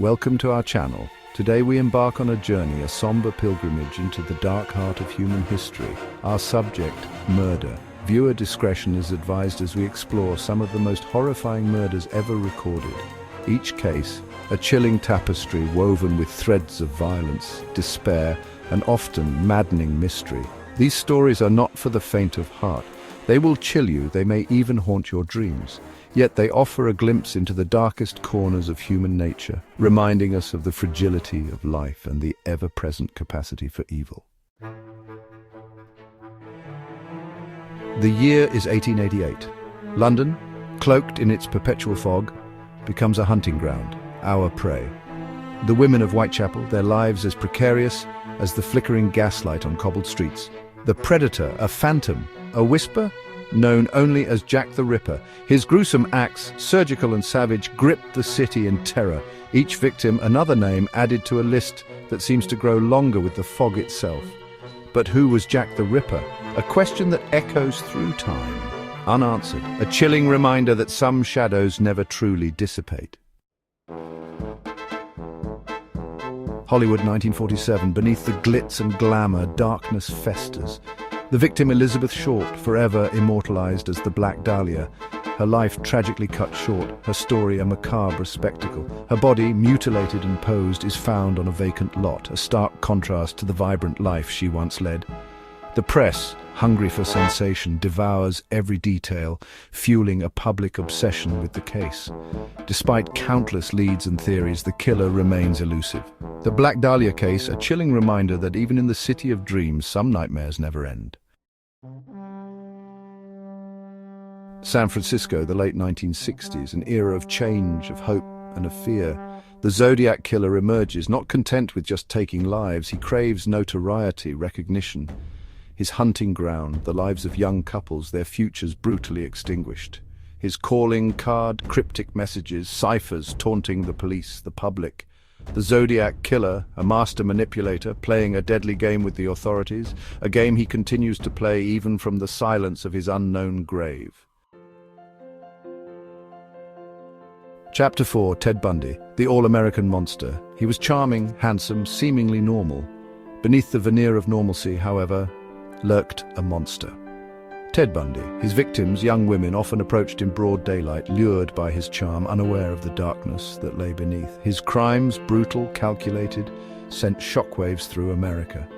welcome to our channel. Today we embark on a journey, a somber pilgrimage into the dark heart of human history. Our subject, murder. Viewer discretion is advised as we explore some of the most horrifying murders ever recorded. Each case, a chilling tapestry woven with threads of violence, despair, and often maddening mystery. These stories are not for the faint of heart. They will chill you, they may even haunt your dreams. Yet they offer a glimpse into the darkest corners of human nature, reminding us of the fragility of life and the ever-present capacity for evil. The year is 1888. London, cloaked in its perpetual fog, becomes a hunting ground, our prey. The women of Whitechapel, their lives as precarious as the flickering gaslight on cobbled streets. The predator, a phantom, a whisper, known only as Jack the Ripper. His gruesome acts, surgical and savage, gripped the city in terror. Each victim another name added to a list that seems to grow longer with the fog itself. But who was Jack the Ripper? A question that echoes through time, unanswered. A chilling reminder that some shadows never truly dissipate. Hollywood, 1947. Beneath the glitz and glamour, darkness festers. The victim, Elizabeth Short, forever immortalized as the Black Dahlia. Her life tragically cut short, her story a macabre spectacle. Her body, mutilated and posed, is found on a vacant lot, a stark contrast to the vibrant life she once led. The press, hungry for sensation, devours every detail, fueling a public obsession with the case. Despite countless leads and theories, the killer remains elusive. The Black Dahlia case, a chilling reminder that even in the city of dreams, some nightmares never end. San Francisco, the late 1960s, an era of change, of hope, and of fear. The Zodiac Killer emerges, not content with just taking lives. He craves notoriety, recognition. His hunting ground, the lives of young couples, their futures brutally extinguished. His calling card, cryptic messages, ciphers taunting the police, the public. The Zodiac Killer, a master manipulator, playing a deadly game with the authorities, a game he continues to play even from the silence of his unknown grave. Chapter 4, Ted Bundy, the all-American monster. He was charming, handsome, seemingly normal. Beneath the veneer of normalcy, however, lurked a monster. Ted Bundy. His victims, young women, often approached in broad daylight, lured by his charm, unaware of the darkness that lay beneath. His crimes, brutal, calculated, sent shockwaves through America.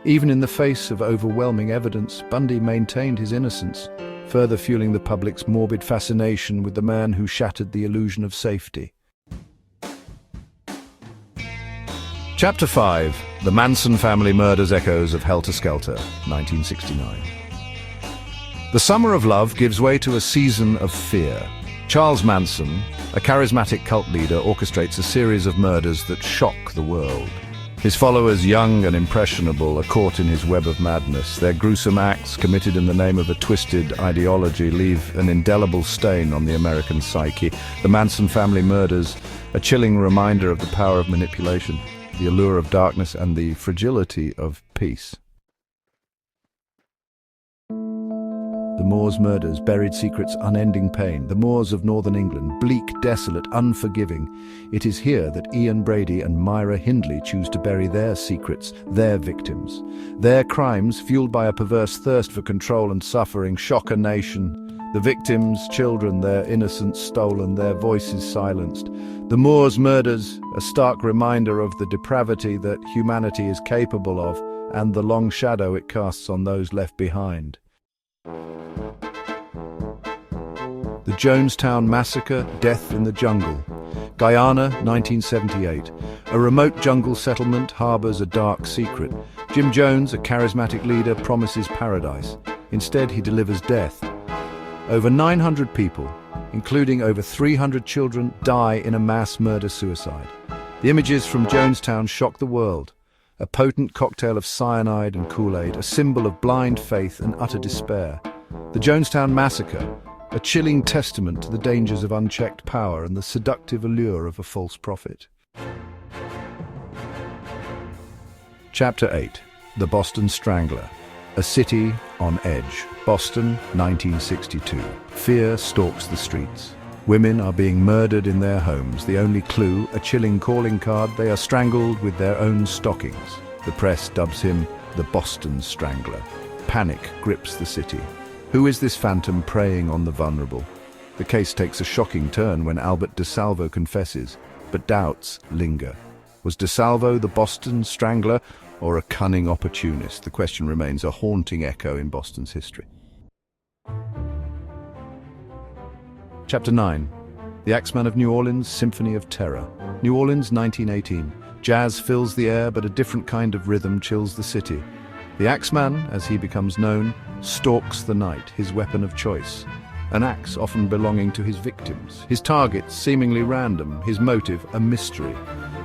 Even in the face of overwhelming evidence, Bundy maintained his innocence, further fueling the public's morbid fascination with the man who shattered the illusion of safety. Chapter 5. The Manson Family Murders Echoes of Helter Skelter, 1969. The summer of love gives way to a season of fear. Charles Manson, a charismatic cult leader, orchestrates a series of murders that shock the world. His followers, young and impressionable, are caught in his web of madness. Their gruesome acts, committed in the name of a twisted ideology, leave an indelible stain on the American psyche. The Manson family murders, a chilling reminder of the power of manipulation, the allure of darkness, and the fragility of peace. The Moors murders, buried secrets, unending pain. The Moors of northern England, bleak, desolate, unforgiving. It is here that Ian Brady and Myra Hindley choose to bury their secrets, their victims. Their crimes, fueled by a perverse thirst for control and suffering, shock a nation. The victims, children, their innocence stolen, their voices silenced. The Moors murders, a stark reminder of the depravity that humanity is capable of, and the long shadow it casts on those left behind. The Jonestown Massacre, Death in the Jungle. Guyana, 1978. A remote jungle settlement harbors a dark secret. Jim Jones, a charismatic leader, promises paradise. Instead, he delivers death. Over 900 people, including over 300 children, die in a mass murder-suicide. The images from Jonestown shock the world. A potent cocktail of cyanide and Kool-Aid, a symbol of blind faith and utter despair. The Jonestown Massacre, a chilling testament to the dangers of unchecked power and the seductive allure of a false prophet. Chapter 8. The Boston Strangler. A city on edge. Boston, 1962. Fear stalks the streets. Women are being murdered in their homes. The only clue, a chilling calling card. They are strangled with their own stockings. The press dubs him the Boston Strangler. Panic grips the city. Who is this phantom preying on the vulnerable? The case takes a shocking turn when Albert DeSalvo confesses, but doubts linger. Was DeSalvo the Boston Strangler or a cunning opportunist? The question remains a haunting echo in Boston's history. Chapter 9. The XMan of New Orleans, Symphony of Terror. New Orleans, 1918. Jazz fills the air, but a different kind of rhythm chills the city. The Axeman, as he becomes known, stalks the night, his weapon of choice. An axe often belonging to his victims. His targets seemingly random, his motive a mystery.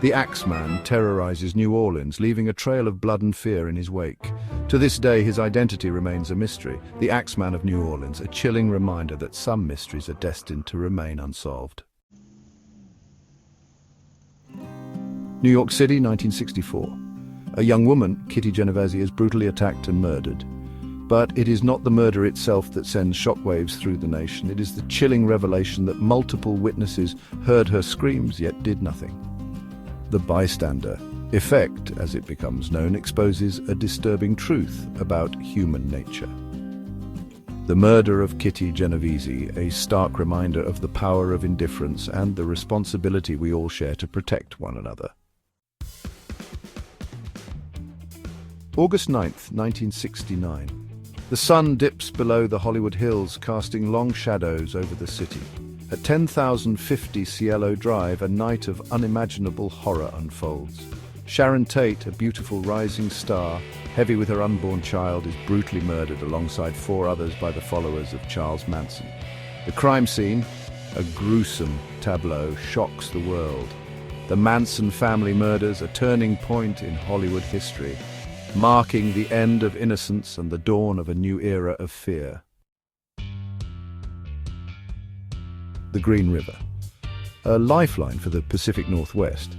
The Axeman terrorizes New Orleans, leaving a trail of blood and fear in his wake. To this day, his identity remains a mystery. The Axeman of New Orleans, a chilling reminder that some mysteries are destined to remain unsolved. New York City, 1964. A young woman, Kitty Genovese, is brutally attacked and murdered. But it is not the murder itself that sends shockwaves through the nation. It is the chilling revelation that multiple witnesses heard her screams yet did nothing. The bystander effect, as it becomes known, exposes a disturbing truth about human nature. The murder of Kitty Genovese, a stark reminder of the power of indifference and the responsibility we all share to protect one another. August 9th, 1969. The sun dips below the Hollywood Hills, casting long shadows over the city. At 10,050 Cielo Drive, a night of unimaginable horror unfolds. Sharon Tate, a beautiful rising star, heavy with her unborn child, is brutally murdered alongside 4 others by the followers of Charles Manson. The crime scene, a gruesome tableau, shocks the world. The Manson family murders, a turning point in Hollywood history, marking the end of innocence and the dawn of a new era of fear. The Green River, a lifeline for the Pacific Northwest.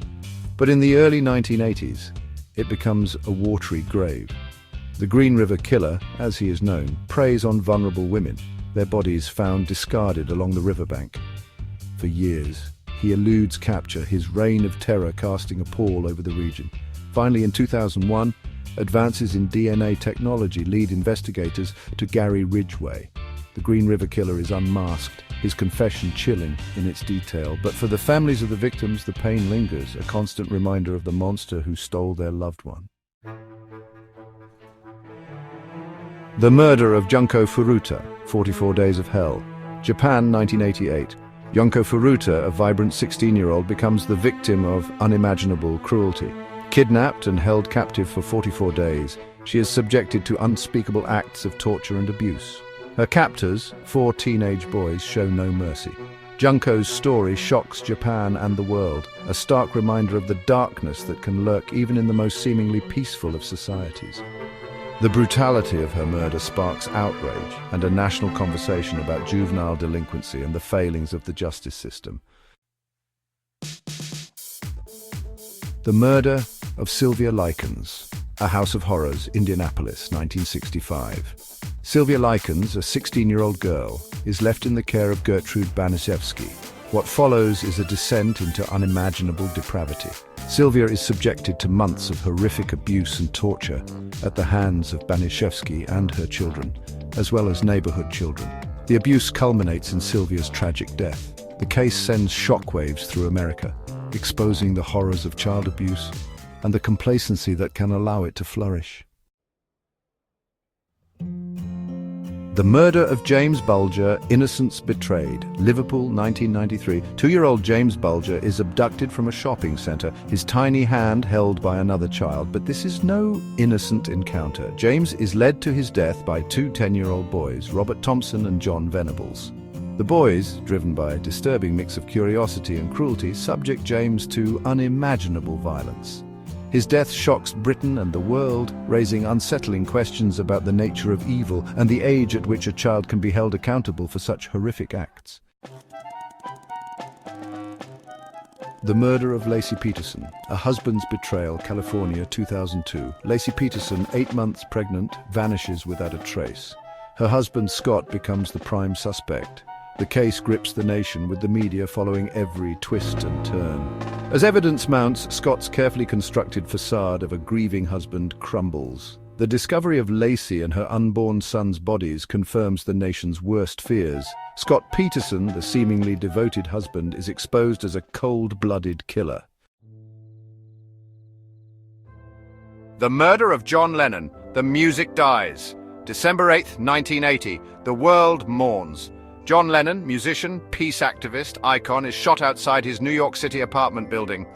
But in the early 1980s, it becomes a watery grave. The Green River Killer, as he is known, preys on vulnerable women, their bodies found discarded along the riverbank. For years, he eludes capture, his reign of terror casting a pall over the region. Finally, in 2001, advances in DNA technology lead investigators to Gary Ridgway. The Green River Killer is unmasked, his confession chilling in its detail. But for the families of the victims, the pain lingers, a constant reminder of the monster who stole their loved one. The murder of Junko Furuta, 44 Days of Hell. Japan, 1988. Junko Furuta, a vibrant 16-year-old, becomes the victim of unimaginable cruelty. Kidnapped and held captive for 44 days, she is subjected to unspeakable acts of torture and abuse. Her captors, 4 teenage boys, show no mercy. Junko's story shocks Japan and the world, a stark reminder of the darkness that can lurk even in the most seemingly peaceful of societies. The brutality of her murder sparks outrage and a national conversation about juvenile delinquency and the failings of the justice system. The murder of Sylvia Lyons, A House of Horrors, Indianapolis, 1965. Sylvia Lyons, a 16-year-old girl, is left in the care of Gertrude Banishevsky. What follows is a descent into unimaginable depravity. Sylvia is subjected to months of horrific abuse and torture at the hands of Banishevsky and her children, as well as neighborhood children. The abuse culminates in Sylvia's tragic death. The case sends shockwaves through America, exposing the horrors of child abuse and the complacency that can allow it to flourish. The murder of James Bulger, Innocence Betrayed, Liverpool, 1993. 2-year-old James Bulger is abducted from a shopping centre, his tiny hand held by another child. But this is no innocent encounter. James is led to his death by 2 10-year-old boys, Robert Thompson and John Venables. The boys, driven by a disturbing mix of curiosity and cruelty, subject James to unimaginable violence. His death shocks Britain and the world, raising unsettling questions about the nature of evil and the age at which a child can be held accountable for such horrific acts. The murder of Lacy Peterson, A Husband's Betrayal, California, 2002. Lacy Peterson, 8 months pregnant, vanishes without a trace. Her husband, Scott, becomes the prime suspect. The case grips the nation, with the media following every twist and turn. As evidence mounts, Scott's carefully constructed facade of a grieving husband crumbles. The discovery of Lacy and her unborn son's bodies confirms the nation's worst fears. Scott Peterson, the seemingly devoted husband, is exposed as a cold-blooded killer. The murder of John Lennon. The music dies. December 8th, 1980. The world mourns. John Lennon, musician, peace activist, icon, is shot outside his New York City apartment building.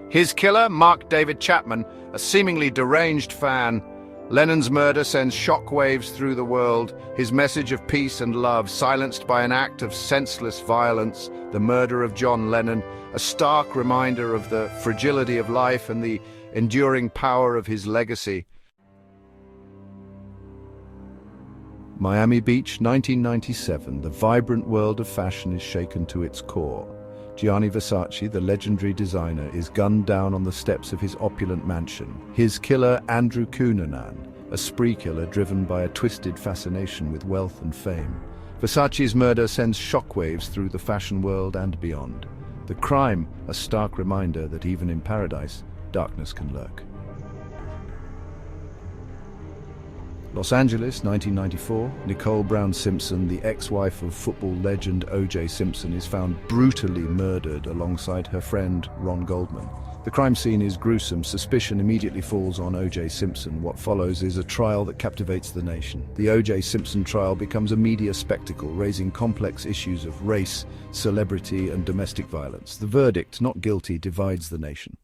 His killer, Mark David Chapman, a seemingly deranged fan. Lennon's murder sends shockwaves through the world, his message of peace and love silenced by an act of senseless violence. The murder of John Lennon, a stark reminder of the fragility of life and the enduring power of his legacy. Miami Beach, 1997. The vibrant world of fashion is shaken to its core. Gianni Versace, the legendary designer, is gunned down on the steps of his opulent mansion. His killer, Andrew Cunanan, a spree killer driven by a twisted fascination with wealth and fame. Versace's murder sends shockwaves through the fashion world and beyond. The crime, a stark reminder that even in paradise, darkness can lurk. Los Angeles, 1994. Nicole Brown Simpson, the ex-wife of football legend O.J. Simpson, is found brutally murdered alongside her friend Ron Goldman. The crime scene is gruesome. Suspicion immediately falls on O.J. Simpson. What follows is a trial that captivates the nation. The O.J. Simpson trial becomes a media spectacle, raising complex issues of race, celebrity, and domestic violence. The verdict, not guilty, divides the nation.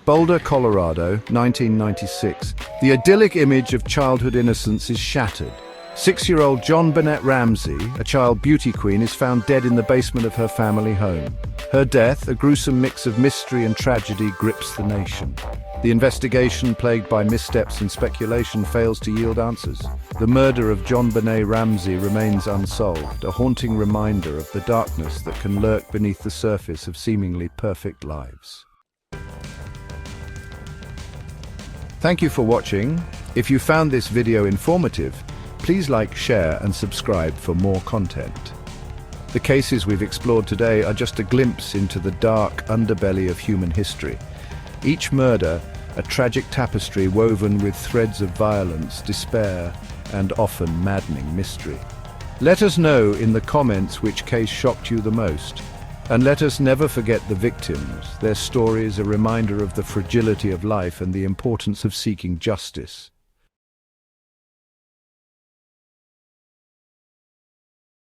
Boulder, Colorado, 1996. The idyllic image of childhood innocence is shattered. 6-year-old John Bennett Ramsey, a child beauty queen, is found dead in the basement of her family home. Her death, a gruesome mix of mystery and tragedy, grips the nation. The investigation, plagued by missteps and speculation, fails to yield answers. The murder of John Bennett Ramsey remains unsolved, a haunting reminder of the darkness that can lurk beneath the surface of seemingly perfect lives. Thank you for watching. If you found this video informative, please like, share, and subscribe for more content. The cases we've explored today are just a glimpse into the dark underbelly of human history. Each murder, a tragic tapestry woven with threads of violence, despair, and often maddening mystery. Let us know in the comments which case shocked you the most. And let us never forget the victims. Their stories a reminder of the fragility of life and the importance of seeking justice.